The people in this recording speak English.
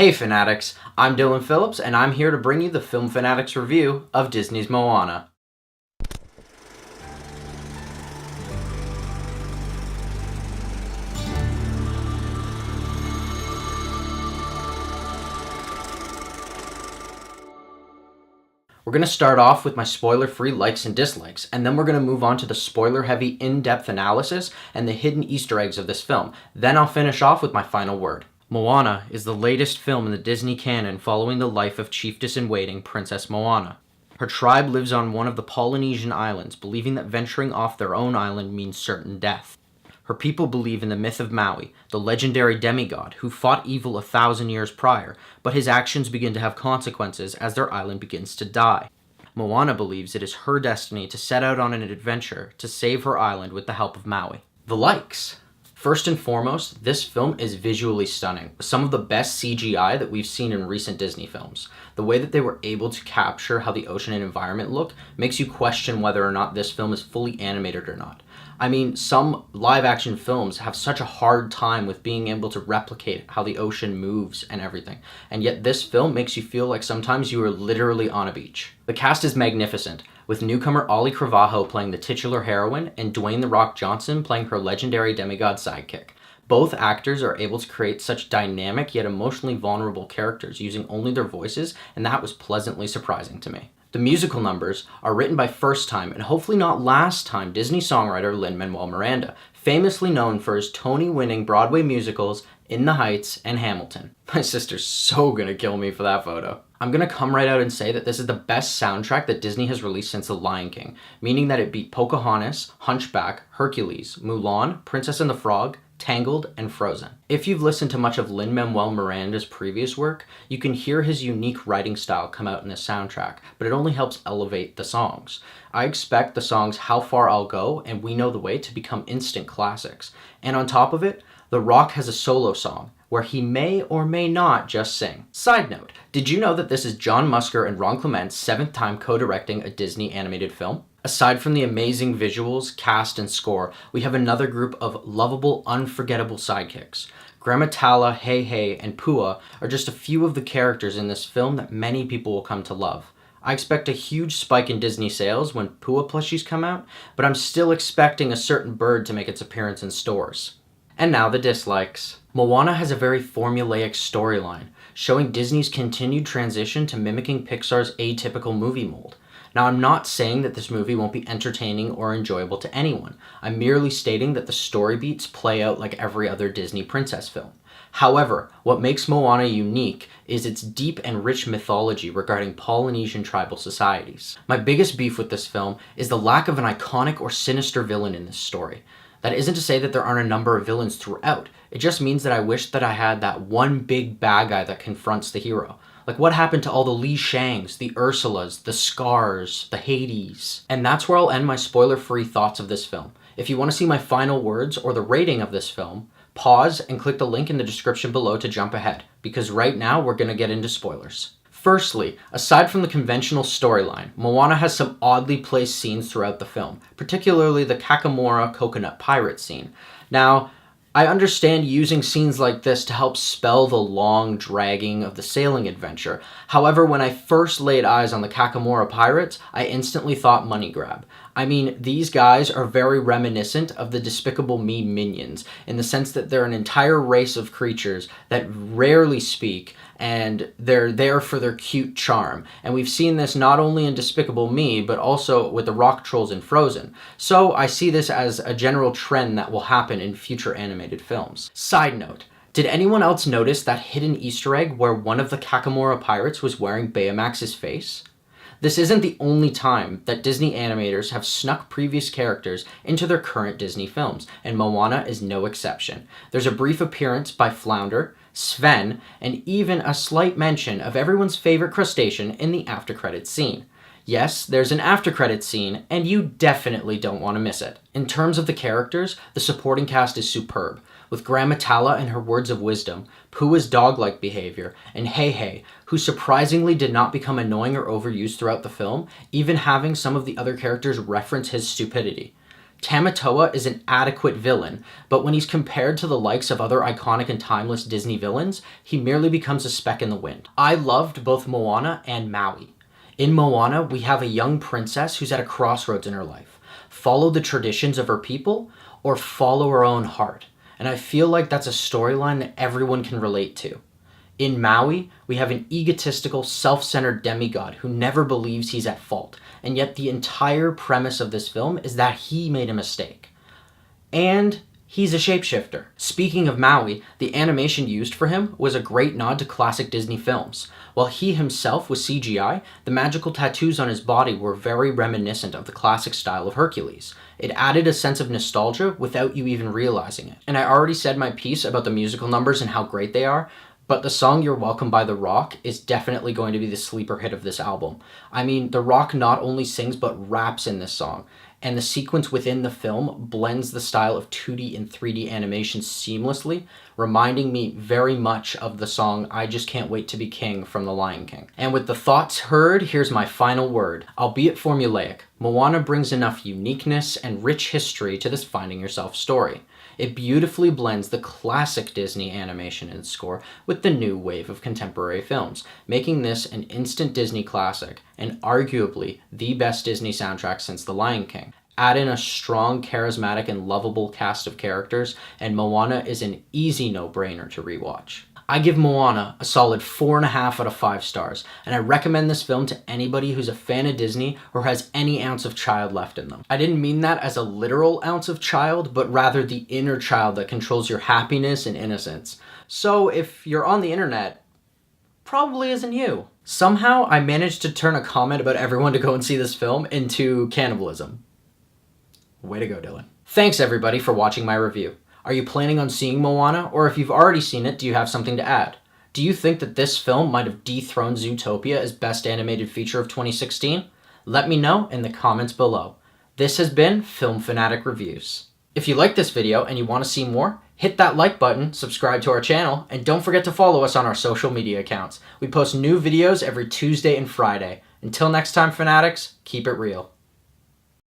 Hey Fanatics, I'm Dylan Phillips, and I'm here to bring you the Film Fanatics review of Disney's Moana. We're going to start off with my spoiler-free likes and dislikes, and then we're going to move on to the spoiler-heavy in-depth analysis and the hidden Easter eggs of this film. Then I'll finish off with my final word. Moana is the latest film in the Disney canon following the life of Chiefess-in-Waiting Princess Moana. Her tribe lives on one of the Polynesian islands, believing that venturing off their own island means certain death. Her people believe in the myth of Maui, the legendary demigod who fought evil 1,000 years prior, but his actions begin to have consequences as their island begins to die. Moana believes it is her destiny to set out on an adventure to save her island with the help of Maui. The likes. First and foremost, this film is visually stunning. Some of the best CGI that we've seen in recent Disney films. The way that they were able to capture how the ocean and environment look makes you question whether or not this film is fully animated or not. I mean, some live-action films have such a hard time with being able to replicate how the ocean moves and everything, and yet this film makes you feel like sometimes you are literally on a beach. The cast is magnificent, with newcomer Auli'i Cravalho playing the titular heroine and Dwayne "The Rock" Johnson playing her legendary demigod sidekick. Both actors are able to create such dynamic yet emotionally vulnerable characters using only their voices, and that was pleasantly surprising to me. The musical numbers are written by first-time, and hopefully not last-time, Disney songwriter Lin-Manuel Miranda, famously known for his Tony-winning Broadway musicals In the Heights and Hamilton. My sister's so gonna kill me for that photo. I'm gonna come right out and say that this is the best soundtrack that Disney has released since The Lion King, meaning that it beat Pocahontas, Hunchback, Hercules, Mulan, Princess and the Frog, Tangled, and Frozen. If you've listened to much of Lin-Manuel Miranda's previous work, you can hear his unique writing style come out in this soundtrack, but it only helps elevate the songs. I expect the songs How Far I'll Go and We Know the Way to become instant classics. And on top of it, The Rock has a solo song, where he may or may not just sing. Side note, did you know that this is John Musker and Ron Clements' 7th time co-directing a Disney animated film? Aside from the amazing visuals, cast, and score, we have another group of lovable, unforgettable sidekicks. Grammatala, Hey Hey, and Pua are just a few of the characters in this film that many people will come to love. I expect a huge spike in Disney sales when Pua plushies come out, but I'm still expecting a certain bird to make its appearance in stores. And now the dislikes. Moana has a very formulaic storyline, showing Disney's continued transition to mimicking Pixar's atypical movie mold. Now, I'm not saying that this movie won't be entertaining or enjoyable to anyone. I'm merely stating that the story beats play out like every other Disney princess film. However, what makes Moana unique is its deep and rich mythology regarding Polynesian tribal societies. My biggest beef with this film is the lack of an iconic or sinister villain in this story. That isn't to say that there aren't a number of villains throughout. It just means that I wish that I had that one big bad guy that confronts the hero. Like, what happened to all the Li Shangs, the Ursulas, the Scars, the Hades? And that's where I'll end my spoiler-free thoughts of this film. If you want to see my final words or the rating of this film, pause and click the link in the description below to jump ahead, because right now we're going to get into spoilers. Firstly, aside from the conventional storyline, Moana has some oddly placed scenes throughout the film, particularly the Kakamora coconut pirate scene. Now, I understand using scenes like this to help spell the long dragging of the sailing adventure. However, when I first laid eyes on the Kakamora pirates, I instantly thought money grab. I mean, these guys are very reminiscent of the Despicable Me minions, in the sense that they're an entire race of creatures that rarely speak, and they're there for their cute charm. And we've seen this not only in Despicable Me, but also with the rock trolls in Frozen. So I see this as a general trend that will happen in future animated films. Side note, did anyone else notice that hidden Easter egg where one of the Kakamora pirates was wearing Baymax's face? This isn't the only time that Disney animators have snuck previous characters into their current Disney films, and Moana is no exception. There's a brief appearance by Flounder, Sven, and even a slight mention of everyone's favorite crustacean in the after-credits scene. Yes, there's an after-credits scene, and you definitely don't want to miss it. In terms of the characters, the supporting cast is superb, with Grammatala and her words of wisdom, Pua's dog-like behavior, and Hey Hey, who surprisingly did not become annoying or overused throughout the film, even having some of the other characters reference his stupidity. Tamatoa is an adequate villain, but when he's compared to the likes of other iconic and timeless Disney villains, he merely becomes a speck in the wind. I loved both Moana and Maui. In Moana, we have a young princess who's at a crossroads in her life. Follow the traditions of her people, or follow her own heart. And I feel like that's a storyline that everyone can relate to. In Maui, we have an egotistical, self-centered demigod who never believes he's at fault, and yet the entire premise of this film is that he made a mistake. And he's a shapeshifter. Speaking of Maui, the animation used for him was a great nod to classic Disney films. While he himself was CGI, the magical tattoos on his body were very reminiscent of the classic style of Hercules. It added a sense of nostalgia without you even realizing it. And I already said my piece about the musical numbers and how great they are, but the song You're Welcome by The Rock is definitely going to be the sleeper hit of this album. I mean, The Rock not only sings but raps in this song, and the sequence within the film blends the style of 2D and 3D animation seamlessly, reminding me very much of the song I Just Can't Wait to Be King from The Lion King. And with the thoughts heard, here's my final word. Albeit formulaic, Moana brings enough uniqueness and rich history to this Finding Yourself story. It beautifully blends the classic Disney animation and score with the new wave of contemporary films, making this an instant Disney classic and arguably the best Disney soundtrack since The Lion King. Add in a strong, charismatic, and lovable cast of characters, and Moana is an easy no-brainer to rewatch. I give Moana a solid 4.5 out of 5 stars, and I recommend this film to anybody who's a fan of Disney or has any ounce of child left in them. I didn't mean that as a literal ounce of child, but rather the inner child that controls your happiness and innocence. So if you're on the internet, probably isn't you. Somehow I managed to turn a comment about everyone to go and see this film into cannibalism. Way to go, Dylan. Thanks everybody for watching my review. Are you planning on seeing Moana, or if you've already seen it, do you have something to add? Do you think that this film might have dethroned Zootopia as Best Animated Feature of 2016? Let me know in the comments below. This has been Film Fanatic Reviews. If you like this video and you want to see more, hit that like button, subscribe to our channel, and don't forget to follow us on our social media accounts. We post new videos every Tuesday and Friday. Until next time, Fanatics, keep it real.